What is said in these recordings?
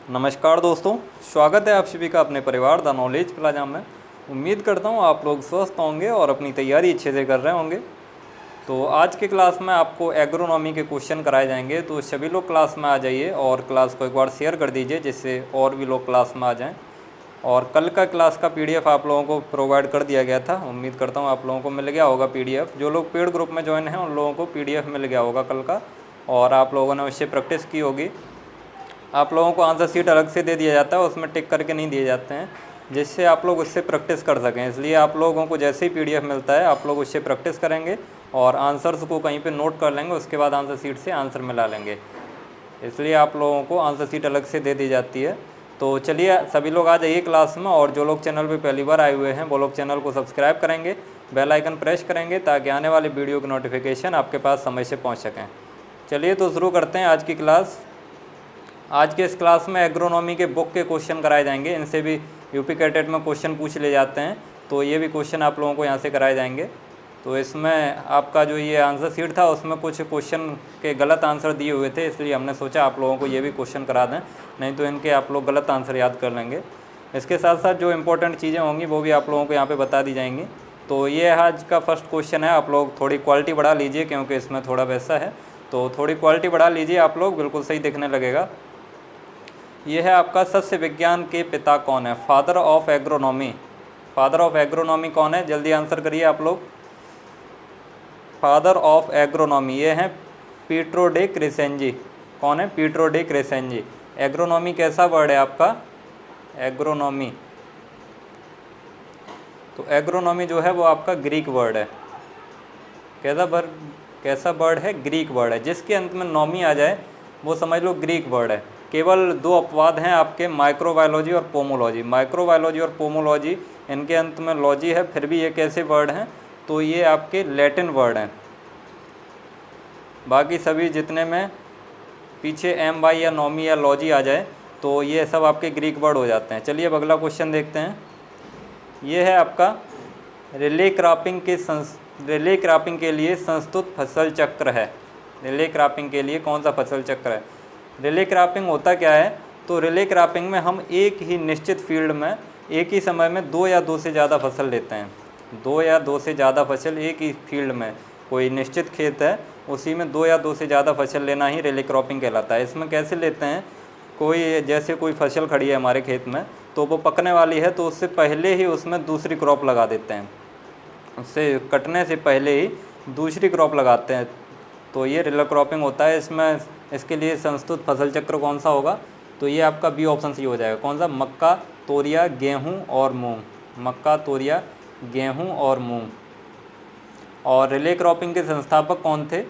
नमस्कार दोस्तों, स्वागत है आप सभी का अपने परिवार द नॉलेज प्लाजा में। उम्मीद करता हूँ आप लोग स्वस्थ होंगे और अपनी तैयारी अच्छे से कर रहे होंगे। तो आज के क्लास में आपको एग्रोनॉमी के क्वेश्चन कराए जाएंगे, तो सभी लोग क्लास में आ जाइए और क्लास को एक बार शेयर कर दीजिए जिससे और भी लोग क्लास में आ जाएँ। और कल का क्लास का PDF आप लोगों को प्रोवाइड कर दिया गया था। उम्मीद करता हूँ आप लोगों को मिल गया होगा PDF। जो लोग पेड ग्रुप में ज्वाइन हैं उन लोगों को PDF मिल गया होगा कल का, और आप लोगों ने उससे प्रैक्टिस की होगी। आप लोगों को आंसर शीट अलग से दे दिया जाता है, उसमें टिक करके नहीं दिए जाते हैं, जिससे आप लोग उससे प्रैक्टिस कर सकें। इसलिए आप लोगों को जैसे ही PDF मिलता है आप लोग उससे प्रैक्टिस करेंगे और आंसर्स को कहीं पे नोट कर लेंगे, उसके बाद आंसर शीट से आंसर मिला लेंगे। इसलिए आप लोगों को आंसर शीट अलग से दे दी जाती है। तो चलिए सभी लोग आ जाइए क्लास में, और जो लोग चैनल पर पहली बार आए हुए हैं वो लोग चैनल को सब्सक्राइब करेंगे, बेल आइकन प्रेस करेंगे ताकि आने वाले वीडियो की नोटिफिकेशन आपके पास समय से पहुँच सकें। चलिए तो शुरू करते हैं आज की क्लास। आज के इस क्लास में एग्रोनॉमी के बुक के क्वेश्चन कराए जाएंगे। इनसे भी यूपी कैटेट में क्वेश्चन पूछ ले जाते हैं, तो ये भी क्वेश्चन आप लोगों को यहाँ से कराए जाएंगे। तो इसमें आपका जो ये आंसर शीट था उसमें कुछ क्वेश्चन के गलत आंसर दिए हुए थे, इसलिए हमने सोचा आप लोगों को ये भी क्वेश्चन करा दें, नहीं तो इनके आप लोग गलत आंसर याद कर लेंगे। इसके साथ साथ जो इम्पोर्टेंट चीज़ें होंगी वो भी आप लोगों को यहाँ पर बता दी जाएंगी। तो ये आज का फर्स्ट क्वेश्चन है। आप लोग थोड़ी क्वालिटी बढ़ा लीजिए क्योंकि इसमें थोड़ा वैसा है, तो थोड़ी क्वालिटी बढ़ा लीजिए, आप लोग बिल्कुल सही दिखने लगेगा। ये है आपका सस्य विज्ञान के पिता कौन है, father of agronomy. Father of agronomy कौन है, जल्दी आंसर करिए आप लोग। फादर ऑफ एग्रोनॉमी ये हैं पीट्रो डे क्रेसेंजी। कौन है, पीट्रो डे क्रेसेंजी। एग्रोनॉमी कैसा वर्ड है आपका, एग्रोनॉमी, तो एग्रोनॉमी जो है वो आपका ग्रीक वर्ड है। कैसा वर्ड है, ग्रीक वर्ड है। जिसके अंत में नॉमी आ जाए वो समझ लो ग्रीक वर्ड है। केवल दो अपवाद हैं आपके, माइक्रोबायोलॉजी और पोमोलॉजी। माइक्रोबायोलॉजी और पोमोलॉजी इनके अंत में लॉजी है, फिर भी ये कैसे वर्ड हैं, तो ये आपके लैटिन वर्ड हैं। बाकी सभी जितने में पीछे MY या नॉमी या लॉजी आ जाए तो ये सब आपके ग्रीक वर्ड हो जाते हैं। चलिए अब अगला क्वेश्चन देखते हैं। ये है आपका रिले क्रॉपिंग के लिए संस्तुत फसल चक्र है। रिले क्रॉपिंग के लिए कौन सा फसल चक्र है। रिले क्रॉपिंग होता क्या है, तो रिले क्रॉपिंग में हम एक ही निश्चित फील्ड में एक ही समय में 2 या 2 से ज़्यादा फसल लेते हैं। 2 या 2 से ज़्यादा फसल एक ही फील्ड में, कोई निश्चित खेत है उसी में 2 या 2 से ज़्यादा फसल लेना ही रिले क्रॉपिंग कहलाता है। इसमें कैसे लेते हैं, जैसे कोई फसल खड़ी है हमारे खेत में तो वो पकने वाली है, तो उससे पहले ही उसमें दूसरी क्रॉप लगा देते हैं, उससे कटने से पहले ही दूसरी क्रॉप लगाते हैं, तो ये रिले क्रॉपिंग होता है। इसके लिए संस्तुत फसल चक्र कौन सा होगा, तो ये आपका बी ऑप्शन सी हो जाएगा। कौन सा, मक्का, तोरिया, गेहूं और मूंग। मक्का, तोरिया, गेहूं और मूंग। और रिले क्रॉपिंग के संस्थापक कौन थे,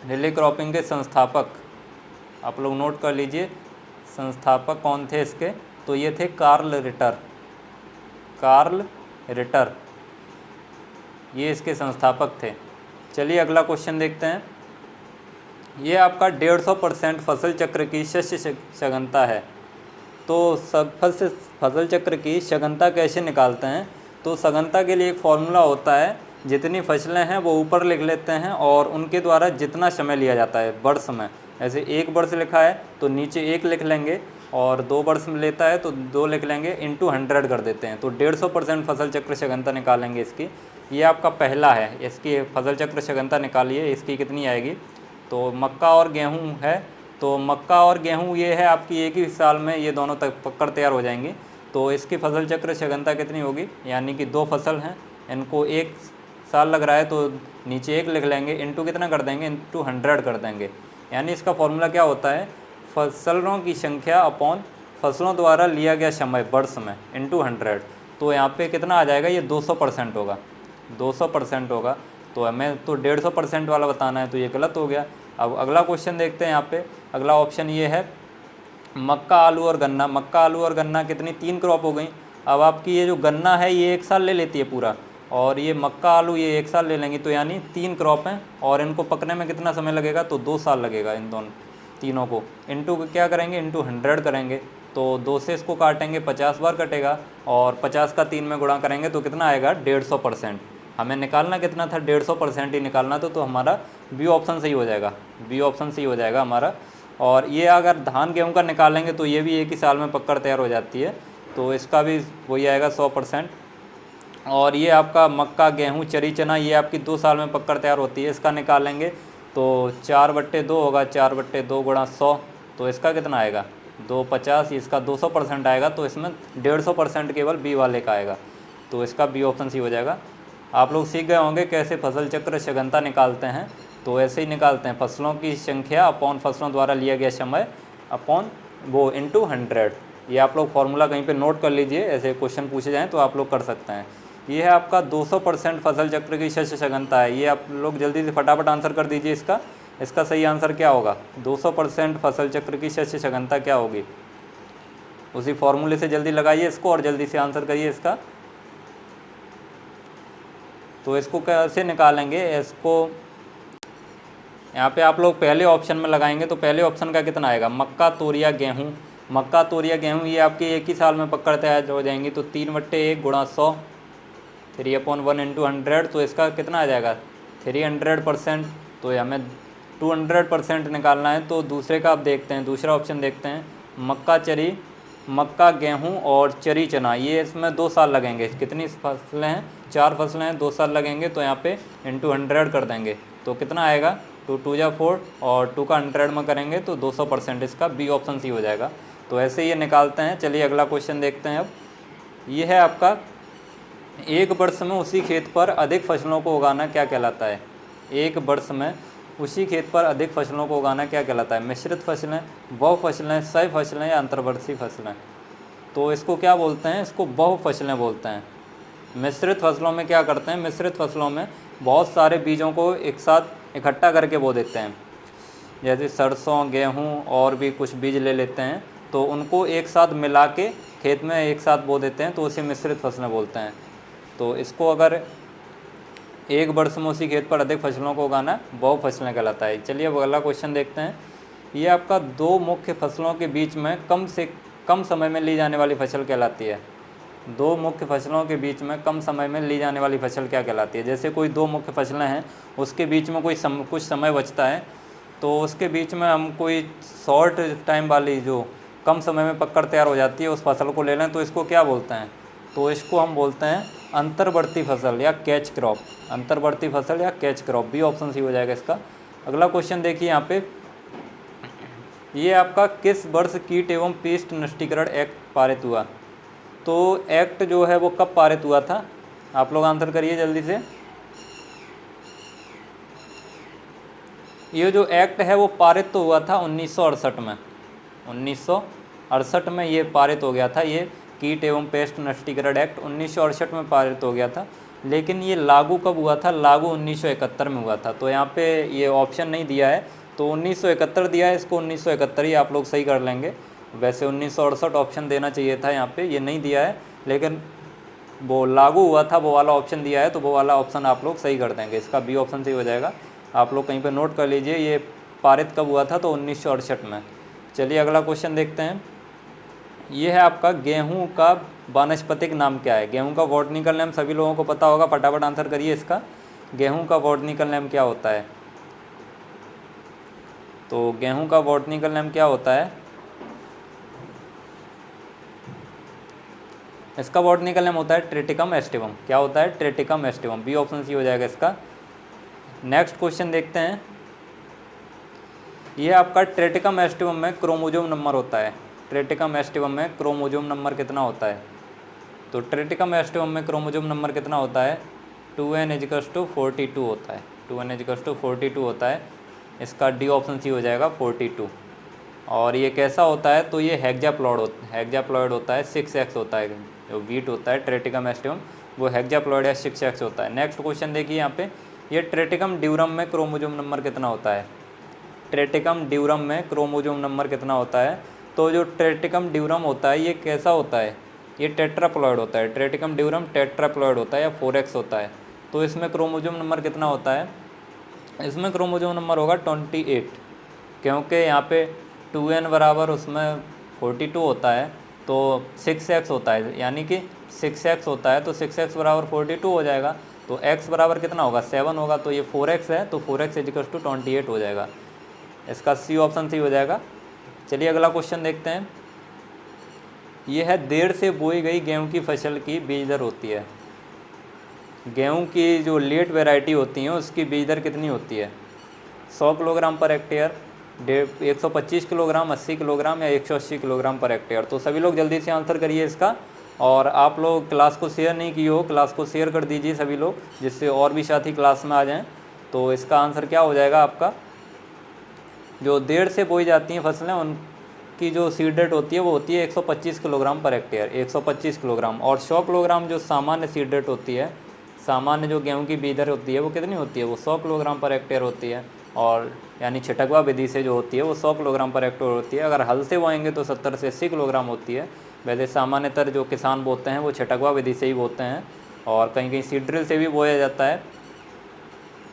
रिले क्रॉपिंग के संस्थापक आप लोग नोट कर लीजिए, संस्थापक कौन थे इसके, तो ये थे कार्ल रिटर। कार्ल रिटर ये इसके संस्थापक थे। चलिए अगला क्वेश्चन देखते हैं। ये आपका 150% फसल चक्र की शस्य सघनता है। तो फसल चक्र की सघनता कैसे निकालते हैं, तो सघनता के लिए एक फॉर्मूला होता है, जितनी फसलें हैं वो ऊपर लिख लेते हैं और उनके द्वारा जितना समय लिया जाता है वर्ष में, ऐसे 1 वर्ष लिखा है तो नीचे 1 लिख लेंगे, और 2 वर्ष में लेता है तो 2 लिख लेंगे, इंटू 100 कर देते हैं, तो 150% फसल चक्र सघनता निकालेंगे इसकी। ये आपका पहला है, इसकी फसल चक्र सघनता निकालिए, इसकी कितनी आएगी। तो मक्का और गेहूं है, तो मक्का और गेहूं ये है आपकी एक ही साल में ये दोनों तक पककर तैयार हो जाएंगी, तो इसकी फसल चक्र सघनता कितनी होगी, यानी कि 2 फसल हैं, इनको 1 साल लग रहा है तो नीचे 1 लिख लेंगे, इंटू कितना कर देंगे, इंटू 100 कर देंगे। यानी इसका फॉर्मूला क्या होता है, फसलों की संख्या अपॉन फसलों द्वारा लिया गया समय वर्ष में इंटू 100। तो यहाँ पे कितना आ जाएगा, ये 200% होगा, 200% होगा। तो हमें तो 150% वाला बताना है, तो ये गलत हो गया। अब अगला क्वेश्चन देखते हैं। यहाँ पे अगला ऑप्शन ये है मक्का, आलू और गन्ना। मक्का, आलू और गन्ना कितनी, 3 क्रॉप हो गई। अब आपकी ये जो गन्ना है ये 1 साल ले लेती है पूरा, और ये मक्का, आलू ये 1 साल ले लेंगी, तो यानी 3 क्रॉप हैं और इनको पकने में कितना समय लगेगा, तो 2 साल लगेगा इन तीनों को। इंटू क्या करेंगे, इंटू 100 करेंगे, तो 2 से इसको काटेंगे 50 बार कटेगा, और 50 का 3 में गुणा करेंगे तो कितना आएगा, 150%। हमें निकालना कितना था, 150% ही निकालना था, तो हमारा बी ऑप्शन सही हो जाएगा, बी ऑप्शन सही हो जाएगा हमारा। और ये अगर धान गेहूँ का निकालेंगे तो ये भी एक ही साल में पककर तैयार हो जाती है, तो इसका भी वही आएगा 100%। और ये आपका मक्का गेहूँ चरी चना ये आपकी 2 साल में पककर तैयार होती है, इसका निकालेंगे तो 4/2 होगा, 4/2 गुणा 100, तो इसका कितना आएगा 250, इसका 200% आएगा, तो इसमें 150% केवल बी वाले का आएगा, तो इसका बी ऑप्शन सी हो जाएगा। आप लोग सीख गए होंगे कैसे फसल चक्र सघनता निकालते हैं, तो ऐसे ही निकालते हैं, फसलों की संख्या अपॉन फसलों द्वारा लिया गया समय अपॉन वो इंटू 100। ये आप लोग फॉर्मूला कहीं पे नोट कर लीजिए, ऐसे क्वेश्चन पूछे जाएँ तो आप लोग कर सकते हैं। ये है आपका 200% फसल चक्र की शस्य सघनता है। ये आप लोग जल्दी से फटाफट आंसर कर दीजिए इसका सही आंसर क्या होगा, 200% फसल चक्र की शस्य सघनता क्या होगी, उसी फॉर्मूले से जल्दी लगाइए इसको और जल्दी से आंसर करिए इसका। तो इसको कैसे निकालेंगे, इसको यहाँ पे आप लोग पहले ऑप्शन में लगाएंगे, तो पहले ऑप्शन का कितना आएगा, मक्का तोरिया गेहूँ, मक्का तोरिया गेहूँ ये आपकी एक ही साल में पकड़ तैयार हो जाएंगी, तो 3/1 गुणा 100, 3/1 इंटू 100, तो इसका कितना आ जाएगा 300%। तो हमें 200% निकालना है, तो दूसरे का आप देखते हैं, दूसरा ऑप्शन देखते हैं, मक्का गेहूँ और चरी चना, ये इसमें 2 साल लगेंगे। कितनी फसलें हैं, 4 फसलें हैं, 2 साल लगेंगे, तो यहाँ पे इंटू 100 कर देंगे, तो कितना आएगा 2 2 जा 4 और 2 का 100 में करेंगे तो 200%, इसका बी ऑप्शन सी हो जाएगा। तो ऐसे ये निकालते हैं। चलिए अगला क्वेश्चन देखते हैं। अब ये है आपका, एक वर्ष में उसी खेत पर अधिक फसलों को उगाना क्या कहलाता है, एक वर्ष में उसी खेत पर अधिक फसलों को उगाना क्या कहलाता है, मिश्रित फसलें, बहु फसलें, सह फसलें या अंतर्वर्षीय फसलें। तो इसको क्या बोलते हैं, इसको बहु फसलें बोलते हैं। मिश्रित फसलों में क्या करते हैं, मिश्रित फसलों में बहुत सारे बीजों को एक साथ इकट्ठा करके बो देते हैं, जैसे सरसों गेहूँ और भी कुछ बीज ले लेते हैं, तो उनको एक साथ मिला के खेत में एक साथ बो देते हैं, तो उसे मिश्रित फसलें बोलते हैं। तो इसको अगर एक वर्ष में उसी खेत पर अधिक फसलों को उगाना बहु फसलें कहलाता है। चलिए अब अगला क्वेश्चन देखते हैं। ये आपका 2 मुख्य फसलों के बीच में कम से कम समय में ली जाने वाली फसल कहलाती है। 2 मुख्य फसलों के बीच में कम समय में ली जाने वाली फसल क्या कहलाती है। जैसे कोई 2 मुख्य फसलें हैं, उसके बीच में कुछ समय बचता है, तो उसके बीच में हम कोई शॉर्ट टाइम वाली जो कम समय में पककर तैयार हो जाती है उस फसल को ले लें, तो इसको क्या बोलते हैं, तो इसको हम बोलते हैं अंतर्वर्ती फसल या कैच क्रॉप, अंतर्वर्ती फसल या catch crop, B option C हो जाएगा इसका। अगला क्वेश्चन देखिए यहाँ पे, ये आपका किस वर्ष कीट एवं पेस्ट नष्टीकरण एक्ट पारित हुआ। तो एक्ट जो है वो कब पारित हुआ था, आप लोग आंसर करिए जल्दी से। ये जो एक्ट है वो पारित तो हुआ था 1968 में, 1968 में ये पारित हो गया था। ये कीट एवं पेस्ट नष्टीकरण एक्ट 1968 में पारित हो गया था, लेकिन ये लागू कब हुआ था, लागू 1971 में हुआ था। तो यहाँ पे ये ऑप्शन नहीं दिया है, तो 1971 दिया है, इसको 1971 ही आप लोग सही कर लेंगे। वैसे 1968 ऑप्शन देना चाहिए था, यहाँ पे ये नहीं दिया है, लेकिन वो लागू हुआ था वो वाला ऑप्शन दिया है, तो वो वाला ऑप्शन आप लोग सही कर देंगे, इसका बी ऑप्शन सही हो जाएगा। आप लोग कहीं पे नोट कर लीजिए, ये पारित कब हुआ था, तो 1968 में। चलिए अगला क्वेश्चन देखते हैं। ये है आपका, गेहूं का वानस्पतिक नाम क्या है। गेहूं का बॉटनिकल नेम सभी लोगों को पता होगा, फटाफट आंसर करिए इसका। गेहूं का बॉटनिकल नेम क्या होता है, तो गेहूं का बॉटनिकल नेम क्या होता है, इसका बॉटनिकल नेम होता है ट्रिटिकम एस्टिवम। क्या होता है, Triticum aestivum, B option C हो जाएगा इसका। नेक्स्ट क्वेश्चन देखते हैं। ये आपका ट्रिटिकम एस्टिवम में क्रोमोजोम नंबर होता है, ट्रिटिकम एस्टिवम में क्रोमोजोम नंबर कितना होता है, तो ट्रिटिकम एस्टिवम में क्रोमोजोम नंबर कितना होता है, 2n=42 होता है, 2n=42 होता है, इसका डी ऑप्शन सी हो जाएगा 42। और ये कैसा होता है, तो ये हेक्साप्लॉइड होता है, 6x होता है, जो वीट होता है ट्रिटिकम एस्टिवम वो हेक्साप्लॉइड या 6x होता है। नेक्स्ट क्वेश्चन देखिए यहाँ पे, ये ट्रिटिकम ड्यूरम में क्रोमोजोम नंबर कितना होता है, ट्रिटिकम ड्यूरम में क्रोमोजोम नंबर कितना होता है, तो जो ट्रिटिकम ड्यूरम होता है ये कैसा होता है, ये टेट्राप्लॉइड होता है, ट्रिटिकम ड्यूरम टेट्राप्लॉइड होता है या 4x होता है। तो इसमें क्रोमोजोम नंबर कितना होता है, इसमें क्रोमोजोम नंबर होगा 28, क्योंकि यहाँ पे 2n बराबर उसमें 42 होता है, तो 6x होता है, यानी कि 6x होता है, तो 6x बराबर 42 हो जाएगा, तो x बराबर कितना होगा 7 होगा, तो ये 4x है, तो 4x = 28 हो जाएगा। इसका सी ऑप्शन सी हो जाएगा। चलिए अगला क्वेश्चन देखते हैं। ये है देर से बोई गई गेहूं की फसल की बीज दर होती है। गेहूं की जो लेट वैरायटी होती है उसकी बीज दर कितनी होती है? 100 kilogram per hectare, 125 kilogram, 80 kilogram या 180 किलोग्राम पर हेक्टेयर। तो सभी लोग जल्दी से आंसर करिए इसका। और आप लोग क्लास को शेयर नहीं किए हो, क्लास को शेयर कर दीजिए सभी लोग, जिससे और भी साथी क्लास में आ जाएं। तो इसका आंसर क्या हो जाएगा आपका? जो देर से बोई जाती हैं फसलें उनकी जो सीड रेट होती है वो होती है 125 किलोग्राम पर हेक्टेयर, 125 किलोग्राम। और 100 किलोग्राम जो सामान्य सीड रेट होती है, सामान्य जो गेहूं की बीज दर होती है वो कितनी होती है? वो 100 किलोग्राम पर हेक्टेयर होती है। और यानी छिटकवा विधि से जो होती है वो 100 किलोग्राम पर हेक्टेयर होती है। अगर हल से बोएंगे तो 70 से 80 किलोग्राम होती है। वैसे सामान्यतर जो किसान बोते हैं वो छिटकवा विधि से ही बोते हैं, और कहीं कहीं सीड ड्रिल से भी बोया जाता है,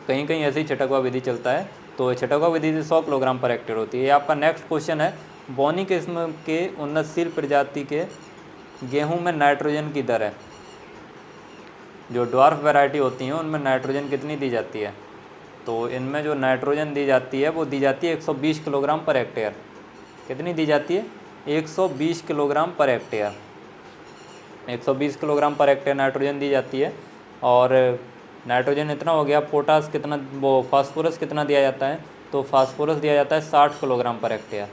कहीं कहीं ऐसे ही छिटकवा विधि चलता है। तो छिटकवा विधि से 100 किलोग्राम पर हेक्टेयर होती है। ये आपका नेक्स्ट क्वेश्चन है। बोनी किस्म के उन्नतशील प्रजाति के गेहूं में नाइट्रोजन की दर है। जो ड्वार्फ वैरायटी होती हैं उनमें नाइट्रोजन कितनी दी जाती है? तो इनमें जो नाइट्रोजन दी जाती है वो दी जाती है 120 किलोग्राम पर हेक्टेयर। कितनी दी जाती है? 120 kilogram per hectare. 120 kilogram per hectare nitrogen दी जाती है। और नाइट्रोजन इतना हो गया। पोटास कितना, वो फास्फोरस कितना दिया जाता है? तो फास्फोरस दिया जाता है 60 kilogram per hectare.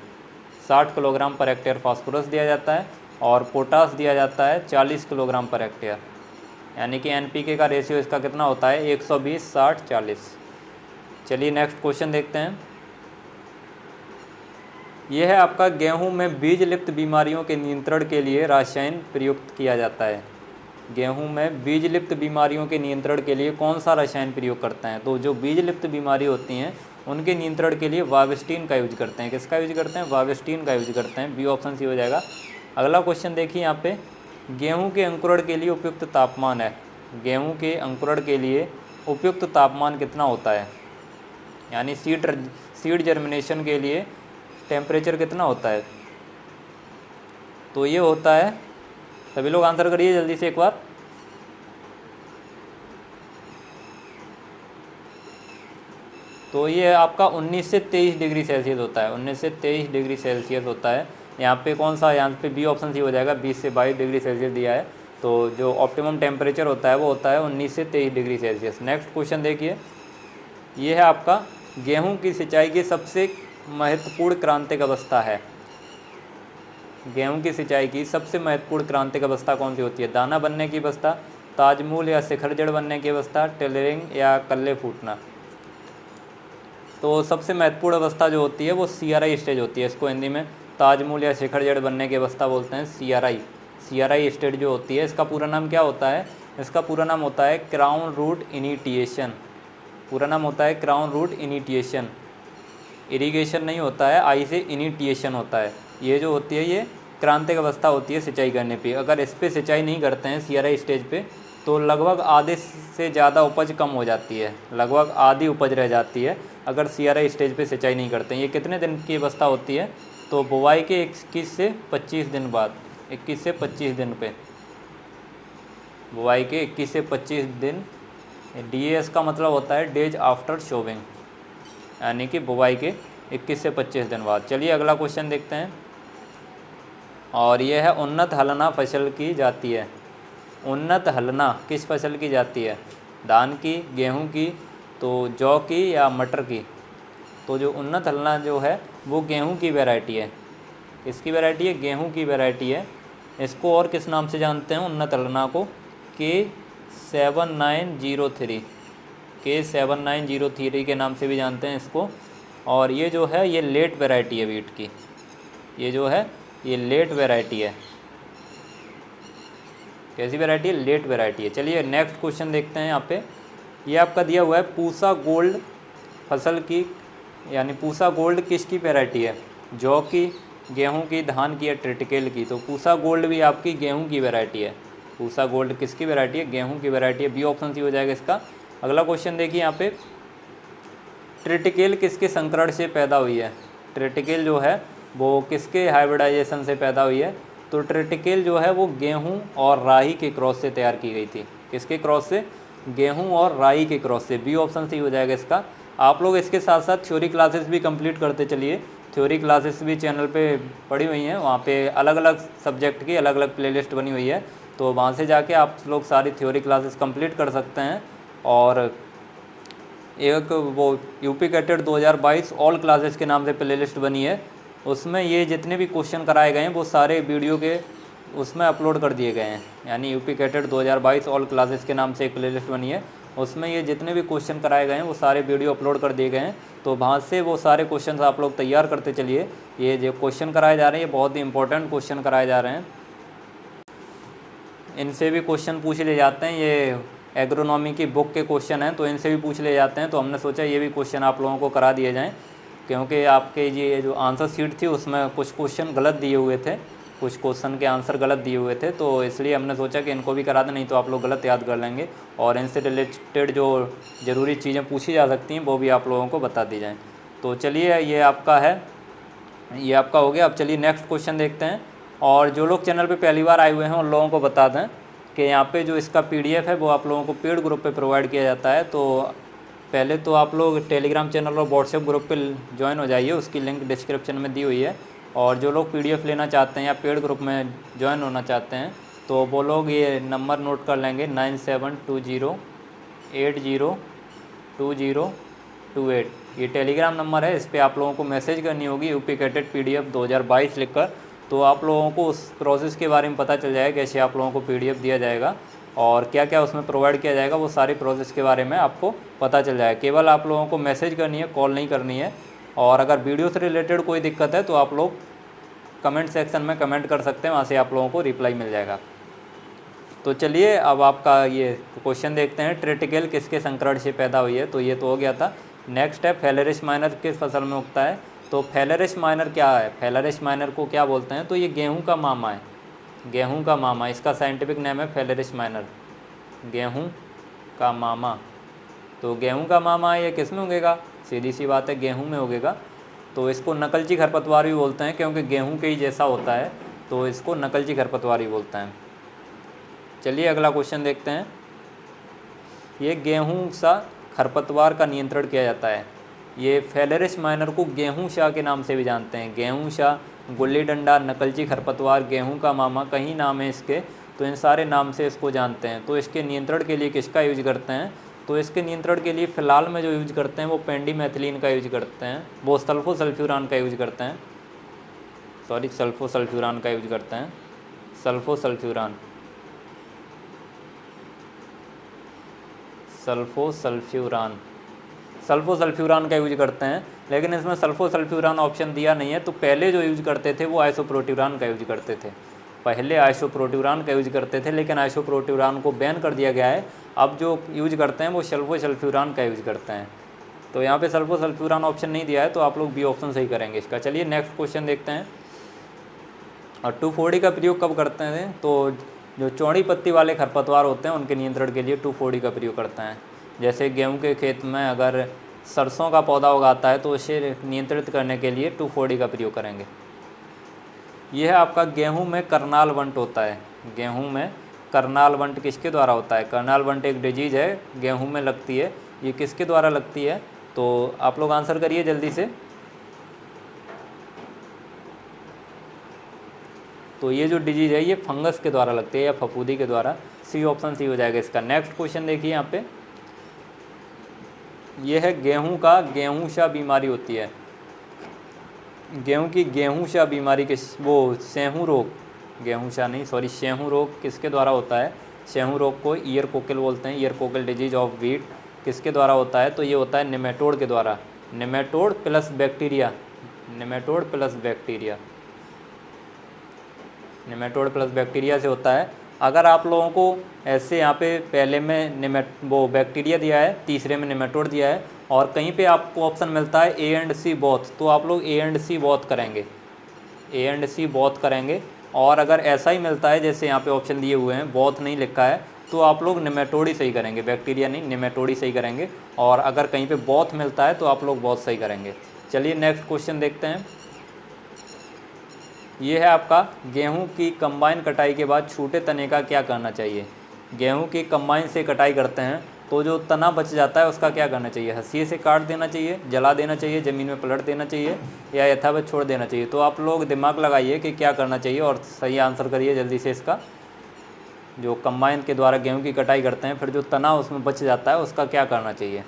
60 kilogram per hectare phosphorus दिया जाता है। और पोटास दिया जाता है 40 किलोग्राम पर हेक्टेयर। यानी कि एनपीके का रेशियो इसका कितना होता है? 120, 60, 40। चलिए नेक्स्ट क्वेश्चन देखते हैं। यह है आपका गेहूं में बीज लिप्त बीमारियों के नियंत्रण के लिए रसायन प्रयुक्त किया जाता है। गेहूं में बीज लिप्त बीमारियों के नियंत्रण के लिए कौन सा रसायन प्रयोग करते हैं? तो जो बीज लिप्त बीमारी होती हैं उनके नियंत्रण के लिए वावेस्टीन का यूज करते हैं। किसका यूज करते हैं? वावेस्टीन का यूज करते हैं। बी ऑप्शन सी हो जाएगा। अगला क्वेश्चन देखिए यहाँ पे। गेहूं के अंकुरण के लिए उपयुक्त तापमान है। गेहूं के अंकुरण के लिए उपयुक्त तापमान कितना होता है? यानी सीड जर्मिनेशन के लिए टेम्परेचर कितना होता है? तो ये होता है, सभी लोग आंसर करिए जल्दी से एक बार। तो ये आपका 19 से 23 डिग्री सेल्सियस होता है। 19 से 23 डिग्री सेल्सियस होता है। यहाँ पे कौन सा? यहाँ पे बी ऑप्शन सी हो जाएगा। 20 से 22 डिग्री सेल्सियस दिया है। तो जो ऑप्टिमम टेम्परेचर होता है वो होता है 19 से 23 डिग्री सेल्सियस। नेक्स्ट क्वेश्चन देखिए। ये है आपका गेहूं की सिंचाई की सबसे महत्वपूर्ण क्रांतिक अवस्था है। गेहूं की सिंचाई की सबसे महत्वपूर्ण क्रांतिक अवस्था कौन सी होती है? दाना बनने की अवस्था, ताजमूल या शिखर जड़ बनने की अवस्था, टेलरिंग या कल्ले फूटना। तो सबसे महत्वपूर्ण अवस्था जो होती है वो CRI स्टेज होती है। इसको हिंदी में ताजमूल या शिखर जड़ बनने की अवस्था बोलते हैं। CRI स्टेज जो होती है, इसका पूरा नाम क्या होता है? इसका पूरा नाम होता है क्राउन रूट इनिटिएशन। पूरा नाम होता है क्राउन रूट इनिटिएशन। इरिगेशन नहीं होता है, आई से इनिटिएशन होता है। ये जो होती है ये क्रांतिक अवस्था होती है सिंचाई करने पे। अगर इस पे सिंचाई नहीं करते हैं CRI स्टेज पे तो लगभग आधे से ज़्यादा उपज कम हो जाती है, लगभग आधी उपज रह जाती है अगर CRI स्टेज पे सिंचाई नहीं करते हैं। ये कितने दिन की अवस्था होती है? तो बुवाई के 21 से 25 दिन बाद, 21 से 25 दिन पे, बुवाई के 21 से 25 दिन। DAS का मतलब होता है डेज आफ्टर शोविंग, यानी कि बुवाई के 21 से 25 दिन बाद। चलिए अगला क्वेश्चन देखते हैं। और यह है उन्नत हलना फसल की जाती है। उन्नत हलना किस फसल की जाती है? धान की, गेहूं की, तो जौ की या मटर की? तो जो उन्नत हलना जो है वो गेहूं की वैरायटी है। किसकी वैरायटी है? गेहूं की वैरायटी है। इसको और किस नाम से जानते हैं उन्नत हलना को? K7903, K7903 के नाम से भी जानते हैं इसको। और ये जो है ये लेट वैरायटी है वीट की। ये जो है ये लेट वैरायटी है। कैसी वैरायटी है? लेट वैरायटी है। चलिए नेक्स्ट क्वेश्चन देखते हैं। यहाँ पे ये आपका दिया हुआ है पूसा गोल्ड फसल की, यानी पूसा गोल्ड किसकी वैरायटी है? जौ की, गेहूं की, धान की या ट्रिटिकेल की? तो पूसा गोल्ड भी आपकी गेहूं की वैरायटी है। पूसा गोल्ड किसकी वैरायटी है? गेहूं की वैरायटी है। बी ऑप्शन सी हो जाएगा इसका। अगला क्वेश्चन देखिए यहाँ पे। ट्रिटिकेल किसके संकरण से पैदा हुई है? ट्रिटिकेल जो है वो किसके हाइब्रिडाइजेशन से पैदा हुई है? तो ट्रिटिकेल जो है वो गेहूं और राई के क्रॉस से तैयार की गई थी। किसके क्रॉस से? गेहूं और राई के क्रॉस से। बी ऑप्शन सी हो जाएगा इसका। आप लोग इसके साथ साथ थ्योरी क्लासेस भी कंप्लीट करते चलिए। थ्योरी क्लासेस भी चैनल पे पड़ी हुई हैं, वहाँ पे अलग अलग सब्जेक्ट की अलग अलग प्लेलिस्ट बनी हुई है, तो वहाँ से जाके आप लोग सारी थ्योरी क्लासेस कंप्लीट कर सकते हैं। और एक वो यूपी कैटेट 2022 ऑल क्लासेस के नाम से प्लेलिस्ट बनी है, उसमें ये जितने भी क्वेश्चन कराए गए हैं वो सारे वीडियो के उसमें अपलोड कर दिए गए हैं। यानी यूपी कैटेट 2022 ऑल क्लासेस के नाम से एक प्लेलिस्ट बनी है, उसमें ये जितने भी क्वेश्चन कराए गए हैं वो सारे वीडियो अपलोड कर दिए गए हैं, तो वहाँ से वो सारे क्वेश्चन आप लोग तैयार करते चलिए। ये जो क्वेश्चन कराए जा रहे हैं ये बहुत ही इंपॉर्टेंट क्वेश्चन कराए जा रहे हैं, इनसे भी क्वेश्चन पूछ ले जाते हैं। ये एग्रोनॉमी की बुक के क्वेश्चन हैं, तो इनसे भी पूछ ले जाते हैं, तो हमने सोचा ये भी क्वेश्चन आप लोगों को करा दिए जाएँ, क्योंकि आपके ये जो आंसर शीट थी उसमें कुछ क्वेश्चन गलत दिए हुए थे, कुछ क्वेश्चन के आंसर गलत दिए हुए थे, तो इसलिए हमने सोचा कि इनको भी करा दें, नहीं तो आप लोग गलत याद कर लेंगे, और इनसे रिलेटेड जो ज़रूरी चीज़ें पूछी जा सकती हैं वो भी आप लोगों को बता दी जाएँ। तो चलिए ये आपका है, ये आपका हो गया। अब चलिए नेक्स्ट क्वेश्चन देखते हैं। और जो लोग चैनल पे पहली बार आए हुए हैं उन लोगों को बता दें कि यहाँ पे जो इसका PDF है वो आप लोगों को पेड ग्रुप पे प्रोवाइड किया जाता है। तो पहले तो आप लोग टेलीग्राम चैनल और व्हाट्सएप ग्रुप पे ज्वाइन हो जाइए, उसकी लिंक डिस्क्रिप्शन में दी हुई है। और जो लोग PDF लेना चाहते हैं या पेड ग्रुप में ज्वाइन होना चाहते हैं तो वो लोग ये नंबर नोट कर लेंगे 9720802028। ये टेलीग्राम नंबर है, इस पर आप लोगों को मैसेज करनी होगी यूपी कैटेट PDF 2022 लिखकर, तो आप लोगों को उस प्रोसेस के बारे में पता चल जाएगा कैसे आप लोगों को PDF दिया जाएगा और क्या क्या उसमें प्रोवाइड किया जाएगा, वो सारी प्रोसेस के बारे में आपको पता चल जाएगा। केवल आप लोगों को मैसेज करनी है, कॉल नहीं करनी है। और अगर वीडियो से रिलेटेड कोई दिक्कत है तो आप लोग कमेंट सेक्शन में कमेंट कर सकते हैं, वहाँ से आप लोगों को रिप्लाई मिल जाएगा। तो चलिए अब आपका ये क्वेश्चन देखते हैं, ट्रिटिकल किसके संकरण से पैदा हुई है, तो ये तो हो गया था। नेक्स्ट है फेलेरिस माइनर किस फसल में उगता है, तो फेलेरिस माइनर क्या है, फेलेरिस माइनर को क्या बोलते हैं, तो ये गेहूं का मामा है, गेहूं का मामा, इसका साइंटिफिक नेम है फेलेरिस माइनर, गेहूं का मामा। तो गेहूं का मामा ये किस में उगेगा, सीधी सी बात है गेहूं में उगेगा। तो इसको नकलची खरपतवार भी बोलते हैं, क्योंकि गेहूं के ही जैसा होता है, तो इसको नकलची खरपतवार भी बोलते हैं। चलिए अगला क्वेश्चन देखते हैं। ये गेहूं सा खरपतवार का नियंत्रण किया जाता है, ये फेलेरिस माइनर को गेहूं शाह के नाम से भी जानते हैं। गेहूं शाह, गुल्ली डंडा, नकलची खरपतवार, गेहूं का मामा, कई नाम है इसके, तो इन सारे नाम से इसको जानते हैं। तो इसके नियंत्रण के लिए किसका यूज करते हैं, तो इसके नियंत्रण के लिए फ़िलहाल में जो यूज करते हैं वो पेंडीमेथिलीन का यूज करते हैं, वो सल्फोसल्फ्यूरान का यूज करते हैं, सॉरी सल्फोसल्फ्यूरान का यूज करते हैं, सल्फोसल्फ्यूरान सल्फोसल्फ्यूरान का यूज करते हैं। लेकिन इसमें सल्फोसल्फ्यूरान ऑप्शन दिया नहीं है, तो पहले जो यूज करते थे वो आइसोप्रोट्यूरान का यूज करते थे, पहले आइसोप्रोट्यूरान का यूज करते थे, लेकिन आइसोप्रोट्यूरान को बैन कर दिया गया है। अब जो यूज करते हैं वो सल्फोसल्फ्यूरान का यूज करते हैं। तो यहाँ पे सल्फोसल्फ्यूरान ऑप्शन नहीं दिया है, तो आप लोग बी ऑप्शन सही करेंगे इसका। चलिए नेक्स्ट क्वेश्चन देखते हैं। और 2,4-D का प्रयोग कब करते हैं, तो जो चौड़ी पत्ती वाले खरपतवार होते हैं उनके नियंत्रण के लिए 2,4-D का प्रयोग करते हैं। जैसे गेहूं के खेत में अगर सरसों का पौधा उगाता है तो इसे नियंत्रित करने के लिए 2,4-D का प्रयोग करेंगे। यह है आपका गेहूं में करनाल वंट होता है, गेहूं में करनाल वंट किसके द्वारा होता है, करनाल वंट एक डिजीज़ है, गेहूं में लगती है, ये किसके द्वारा लगती है, तो आप लोग आंसर करिए जल्दी से। तो ये जो डिजीज़ है ये फंगस के द्वारा लगती है या फफूंदी के द्वारा, सी ऑप्शन सी हो जाएगा इसका। नेक्स्ट क्वेश्चन देखिए यहाँ पे, ये है गेहूं का गेहूंशा बीमारी होती है, गेहूं की गेहूंशा बीमारी किस, वो सेहूं रोग, गेहूंशा नहीं सॉरी सेहूं रोग किसके द्वारा होता है, सेहूं रोग को ईयर कोकिल बोलते हैं, year Kokil disease of wheat किसके द्वारा होता है, तो ये होता है निमेटोड के द्वारा, nematode plus bacteria, nematode plus bacteria, nematode plus bacteria से होता है। अगर आप लोगों को ऐसे यहाँ पे पहले में वो बैक्टीरिया दिया है, तीसरे में निमेटोड दिया है, और कहीं पे आपको ऑप्शन मिलता है ए एंड सी बोथ, तो आप लोग ए एंड सी बोथ करेंगे, ए एंड सी बोथ करेंगे। और अगर ऐसा ही मिलता है जैसे यहाँ पे ऑप्शन दिए हुए हैं, बोथ नहीं लिखा है, तो आप लोग निमेटोड ही सही करेंगे, बैक्टीरिया नहीं निमेटोड ही सही करेंगे। और अगर कहीं पे बोथ मिलता है तो आप लोग बोथ सही करेंगे। चलिए नेक्स्ट क्वेश्चन देखते हैं। ये है आपका गेहूं की कंबाइन कटाई के बाद छूटे तने का क्या करना चाहिए। गेहूं की कंबाइन से कटाई करते हैं तो जो तना बच जाता है उसका क्या करना चाहिए, हंसिए से काट देना चाहिए, जला देना चाहिए, ज़मीन में पलट देना चाहिए, या यथावत छोड़ देना चाहिए। तो आप लोग दिमाग लगाइए कि क्या करना चाहिए और सही आंसर करिए जल्दी से इसका। जो कंबाइन के द्वारा गेहूं की कटाई करते हैं, फिर जो तना उसमें बच जाता है उसका क्या करना चाहिए,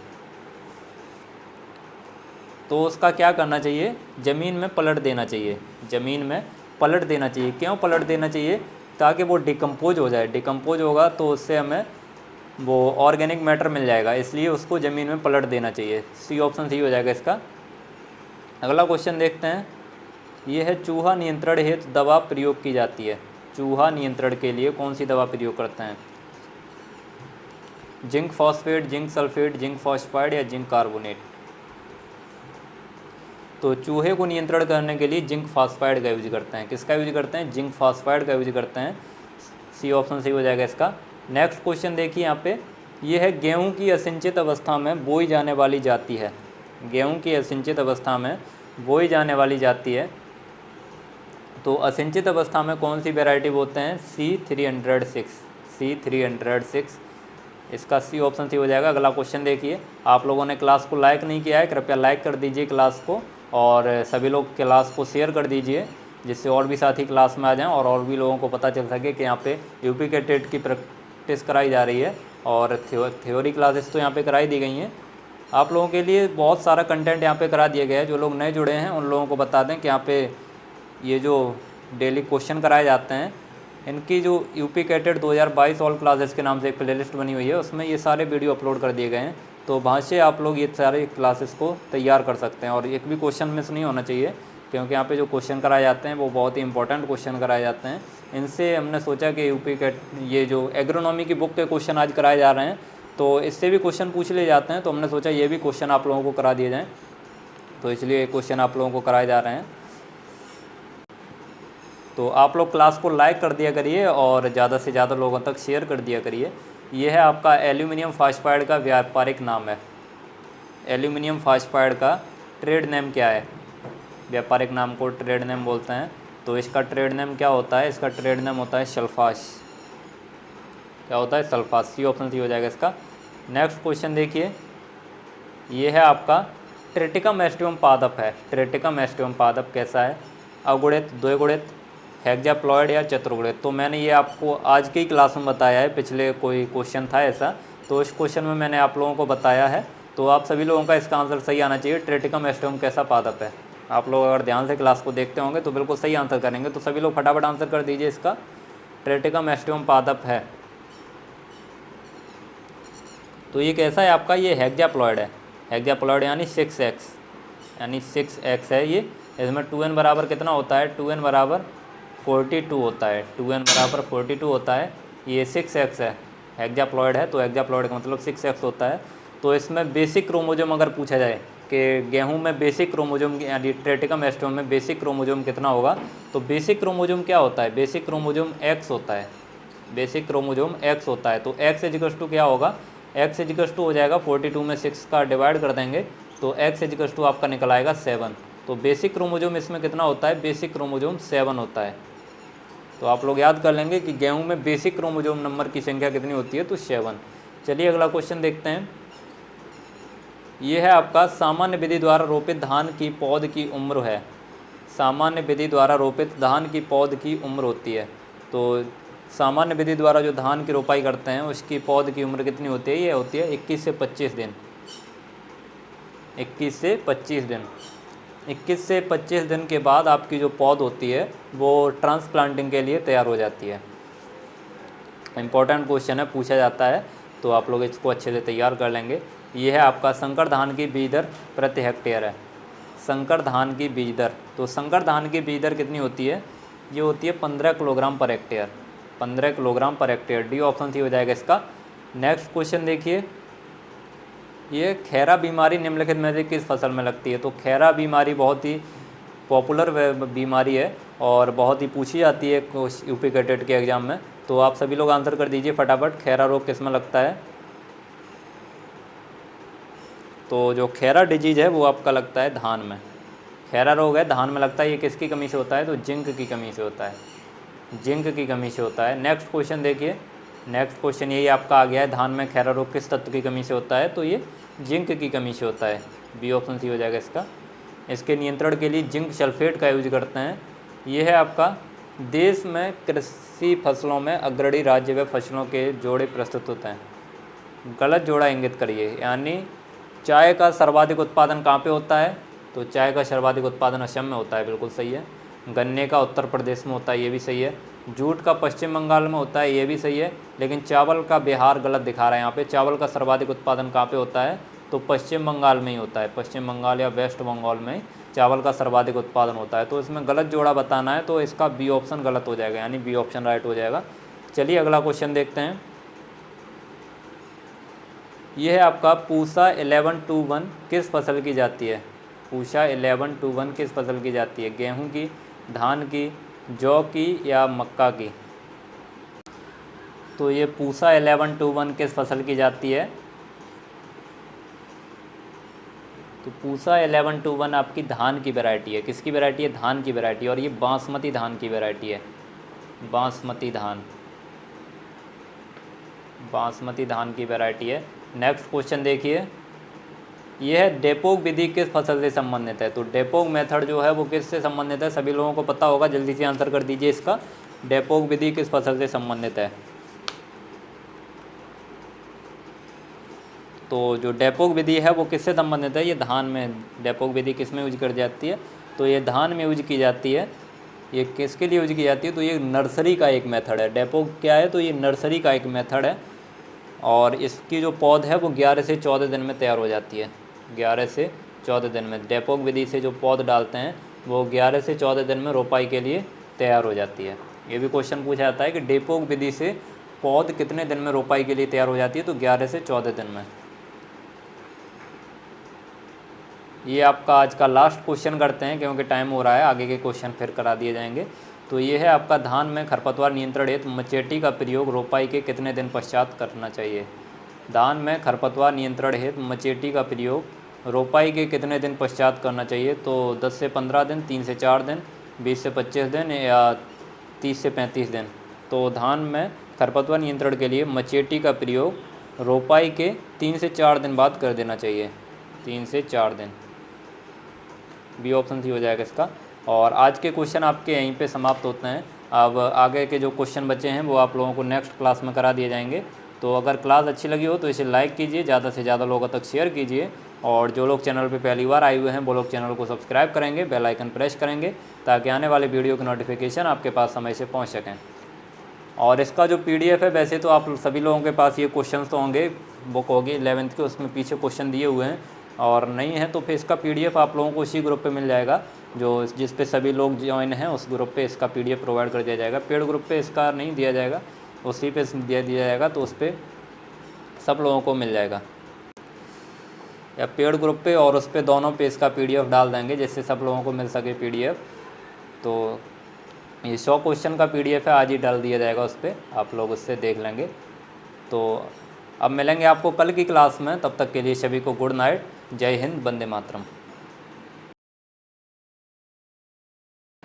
तो उसका क्या करना चाहिए, ज़मीन में पलट देना चाहिए, ज़मीन में पलट देना चाहिए। क्यों पलट देना चाहिए, ताकि वो डिकम्पोज हो जाए, डिकम्पोज होगा तो उससे हमें वो ऑर्गेनिक मैटर मिल जाएगा, इसलिए उसको ज़मीन में पलट देना चाहिए। सी ऑप्शन सही हो जाएगा इसका। अगला क्वेश्चन देखते हैं, ये है चूहा नियंत्रण हेतु दवा प्रयोग की जाती है। चूहा नियंत्रण के लिए कौन सी दवा प्रयोग करते हैं, zinc phosphate, zinc sulphate, zinc phosphide या जिंक कार्बोनेट। तो चूहे को नियंत्रण करने के लिए जिंक फॉस्फाइड का यूज करते हैं। किसका यूज करते हैं, जिंक फॉस्फाइड का यूज करते हैं। सी ऑप्शन सही हो जाएगा इसका। नेक्स्ट क्वेश्चन देखिए यहाँ पे, ये है गेहूं की असिंचित अवस्था में बोई जाने वाली जाति है। गेहूं की असिंचित अवस्था में बोई जाने वाली जाति है। तो असिंचित अवस्था में कौन सी वैरायटी बोलते हैं, C306, C306, इसका सी ऑप्शन सही हो जाएगा। अगला क्वेश्चन देखिए, आप लोगों ने क्लास को लाइक नहीं किया है, कृपया लाइक कर दीजिए क्लास को, और सभी लोग क्लास को शेयर कर दीजिए, जिससे और भी साथी क्लास में आ जाएं और भी लोगों को पता चल सके कि यहाँ पे यूपी के टेट की प्रैक्टिस कराई जा रही है और थ्योरी क्लासेस तो यहाँ पे कराई दी गई हैं। आप लोगों के लिए बहुत सारा कंटेंट यहाँ पे करा दिया गया है। जो लोग नए जुड़े हैं उन लोगों को बता दें कि यहाँ पे ये जो डेली क्वेश्चन कराए जाते हैं, इनकी जो यूपी कैटेट 2022 ऑल क्लासेस के नाम से एक प्लेलिस्ट बनी हुई है, उसमें ये सारे वीडियो अपलोड कर दिए गए हैं। तो वहाँ से आप लोग ये सारे क्लासेस को तैयार कर सकते हैं और एक भी क्वेश्चन मिस नहीं होना चाहिए, क्योंकि यहाँ पे जो क्वेश्चन कराए जाते हैं वो बहुत ही इंपॉर्टेंट क्वेश्चन कराए जाते हैं। इनसे हमने सोचा कि यूपी कैट ये जो एग्रोनॉमी की बुक के क्वेश्चन आज कराए जा रहे हैं, तो इससे भी क्वेश्चन पूछ लिए जाते हैं, तो हमने सोचा ये भी क्वेश्चन आप लोगों को करा दिए जाएँ, तो इसलिए क्वेश्चन आप लोगों को कराए जा रहे हैं। तो आप लोग क्लास को लाइक कर दिया करिए और ज़्यादा से ज़्यादा लोगों तक शेयर कर दिया करिए। यह है आपका एल्यूमिनियम फॉस्फाइड का व्यापारिक नाम है। एल्यूमिनियम फॉस्फाइड का ट्रेड नेम क्या है, व्यापारिक नाम को ट्रेड नेम बोलते हैं। तो इसका ट्रेड नेम क्या होता है, इसका ट्रेड नेम होता है सल्फास। क्या होता है, सल्फास। सी ऑप्शन सी हो जाएगा इसका। नेक्स्ट क्वेश्चन देखिए, ये है आपका ट्रिटिकम एस्टिवम पादप है। ट्रिटिकम एस्टिवम पादप कैसा है, अगुणित, द्विगुणित, हेक्साप्लॉइड या चतुर्गुणित। तो मैंने ये आपको आज की क्लास में बताया है, पिछले कोई क्वेश्चन था ऐसा, तो इस क्वेश्चन में मैंने आप लोगों को बताया है। तो आप सभी लोगों का इसका आंसर सही आना चाहिए। ट्रिटिकम एस्टिवम कैसा पादप है, आप लोग अगर ध्यान से क्लास को देखते होंगे तो बिल्कुल सही आंसर करेंगे। तो सभी लोग फटाफट आंसर कर दीजिए, इसका ट्रिटिकम एस्टिवम पादप है। तो ये कैसा है आपका, ये हेक्साप्लॉइड है। हेक्साप्लॉइड यानी 6x, यानी 6x है ये। इसमें 2n बराबर कितना होता है, 2n बराबर 42 होता है, 2n बराबर 42 होता है। ये 6x है, हेक्साप्लॉइड है, तो हेक्साप्लॉइड का मतलब 6x होता है। तो इसमें बेसिक क्रोमोजोम अगर पूछा जाए कि गेहूं में बेसिक क्रोमोजोम यानी ट्रिटिकम एस्टिवम में बेसिक क्रोमोजोम कितना होगा, तो बेसिक क्रोमोजोम क्या होता है, बेसिक क्रोमोजोम x होता है। बेसिक क्रोमोजोम x होता है। तो x इक्वल्स टू क्या होगा, x इक्वल्स टू हो जाएगा 42 में 6 का डिवाइड कर देंगे तो x इक्वल्स टू आपका निकल आएगा 7। तो बेसिक क्रोमोजोम इसमें कितना होता है, बेसिक क्रोमोजोम 7 होता है। तो आप लोग याद कर लेंगे कि गेहूं में बेसिक क्रोमोजोम नंबर की संख्या कितनी होती है, तो 7। चलिए अगला क्वेश्चन देखते हैं। ये है आपका सामान्य विधि द्वारा रोपित धान की पौध की उम्र है। सामान्य विधि द्वारा रोपित धान की पौध की उम्र होती है। तो सामान्य विधि द्वारा जो धान की रोपाई करते हैं उसकी पौध की उम्र कितनी होती है, ये होती है 21 से 25 दिन। 21 से 25 दिन। 21 से 25 दिन के बाद आपकी जो पौध होती है वो ट्रांसप्लांटिंग के लिए तैयार हो जाती है। इम्पोर्टेंट क्वेश्चन है, पूछा जाता है, तो आप लोग इसको अच्छे से तैयार कर लेंगे। ये है आपका संकर धान की बीज दर प्रति हेक्टेयर है। संकर धान की बीज दर, तो संकर धान की बीज दर कितनी होती है, ये होती है 15 kilogram per hectare. 15 kilogram per hectare, D option C हो जाएगा इसका। नेक्स्ट क्वेश्चन देखिए, ये खैरा बीमारी निम्नलिखित में से किस फसल में लगती है। तो खैरा बीमारी बहुत ही पॉपुलर बीमारी है और बहुत ही पूछी जाती है यूपी कैटेट के एग्ज़ाम में। तो आप सभी लोग आंसर कर दीजिए फटाफट, खैरा रोग किस में लगता है। तो जो खैरा डिजीज़ है वो आपका लगता है धान में। खैरा रोग है, धान में लगता है। ये किसकी कमी से होता है, तो जिंक की कमी से होता है। जिंक की कमी से होता है। नेक्स्ट क्वेश्चन देखिए, नेक्स्ट क्वेश्चन यही आपका आ गया है, धान में खैरा रोग किस तत्व की कमी से होता है? तो ये जिंक की कमी से होता है। बी ऑप्शन सी हो जाएगा इसका। इसके नियंत्रण के लिए जिंक सल्फेट का यूज करते हैं। ये है आपका, देश में कृषि फसलों में अग्रणी राज्य व फसलों के जोड़े प्रस्तुत होते हैं। गलत जोड़ा इंगित करिए, यानी चाय का सर्वाधिक उत्पादन कहाँ पे होता है? तो चाय का सर्वाधिक उत्पादन असम में होता है, बिल्कुल सही है। गन्ने का उत्तर प्रदेश में होता है, ये भी सही है। जूट का पश्चिम बंगाल में होता है, ये भी सही है। लेकिन चावल का बिहार गलत दिखा रहा है यहाँ पे। चावल का सर्वाधिक उत्पादन कहाँ पे होता है? तो पश्चिम बंगाल में ही होता है। पश्चिम बंगाल या वेस्ट बंगाल में चावल का सर्वाधिक उत्पादन होता है। तो इसमें गलत जोड़ा बताना है, तो इसका बी ऑप्शन गलत हो जाएगा, यानी बी ऑप्शन राइट हो जाएगा। चलिए अगला क्वेश्चन देखते हैं। यह है आपका, पूसा 1121 किस फसल की जाती है? पूसा 1121 किस फसल की जाती है? गेहूं की, धान की, जौ की या मक्का की? तो ये पूसा 1121 किस फसल की जाती है? तो पूसा 1121 आपकी धान की वैरायटी है। किसकी वैरायटी है? धान की वैरायटी, और ये बासमती धान की वैरायटी है। बासमती धान, बासमती धान की वैरायटी है। नेक्स्ट क्वेश्चन देखिए, यह डेपोक विधि किस फसल से संबंधित है? तो डेपोक मेथड जो है वो किससे संबंधित है? सभी लोगों को पता होगा, जल्दी से आंसर कर दीजिए इसका। डेपोक विधि किस फसल से संबंधित है? तो जो डेपोक विधि है वो किससे संबंधित है? ये धान में। डेपोक विधि किस में यूज कर जाती है? तो ये धान में यूज की जाती है। ये किसके लिए यूज की जाती है? तो ये नर्सरी का एक मेथड है। डेपोक क्या है? तो ये नर्सरी का एक मेथड है, और इसकी जो पौध है वो 11 से 14 दिन में तैयार हो जाती है। 11 से 14 दिन में डेपोक विधि से जो पौध डालते हैं वो 11 से 14 दिन में रोपाई के लिए तैयार हो जाती है। ये भी क्वेश्चन पूछा जाता है कि डेपोक विधि से पौध कितने दिन में रोपाई के लिए तैयार हो जाती है? तो 11 से 14 दिन में। ये आपका आज का लास्ट क्वेश्चन करते हैं, क्योंकि टाइम हो रहा है, आगे के क्वेश्चन फिर करा दिए जाएंगे। तो ये है आपका, धान में खरपतवार नियंत्रण हेतु मचेटी का प्रयोग रोपाई के कितने दिन पश्चात करना चाहिए? धान में खरपतवार नियंत्रण हेतु मचेटी का प्रयोग रोपाई के कितने दिन पश्चात करना चाहिए? तो 10 से 15 दिन, 3 से 4 दिन, 20 से 25 दिन या 30 से 35 दिन। तो धान में खरपतवार नियंत्रण के लिए मचेटी का प्रयोग रोपाई के 3 से 4 दिन बाद कर देना चाहिए। 3 से 4 दिन, बी ऑप्शन सी हो जाएगा इसका। और आज के क्वेश्चन आपके यहीं पे समाप्त होते हैं। अब आगे के जो क्वेश्चन बचे हैं वो आप लोगों को नेक्स्ट क्लास में करा दिए जाएंगे। तो अगर क्लास अच्छी लगी हो तो इसे लाइक कीजिए, ज़्यादा से ज़्यादा लोगों तक शेयर कीजिए, और जो लोग चैनल पे पहली बार आए हुए हैं वो लोग चैनल को सब्सक्राइब करेंगे, बेल आइकन प्रेस करेंगे, ताकि आने वाले वीडियो की नोटिफिकेशन आपके पास समय से पहुँच सकें। और इसका जो PDF है, वैसे तो आप सभी लोगों के पास ये क्वेश्चन तो होंगे, बुक होगी 11th के, उसमें पीछे क्वेश्चन दिए हुए हैं, और नहीं है तो फिर इसका PDF आप लोगों को उसी ग्रुप पे मिल जाएगा, जो जिस पे सभी लोग ज्वाइन हैं उस ग्रुप पे इसका PDF प्रोवाइड कर दिया जाएगा। पेड ग्रुप पे इसका नहीं दिया जाएगा, उसी पे दिया जाएगा, तो उस पर सब लोगों को मिल जाएगा, या पेड ग्रुप पे और उस पर दोनों पे इसका PDF डाल देंगे, जिससे सब लोगों को मिल सके PDF। तो ये 100 क्वेश्चन का PDF है, आज ही डाल दिया जाएगा उस पर, आप लोग उससे देख लेंगे। तो अब मिलेंगे आपको कल की क्लास में, तब तक के लिए सभी को गुड नाइट, जय हिंद, वंदे मातरम।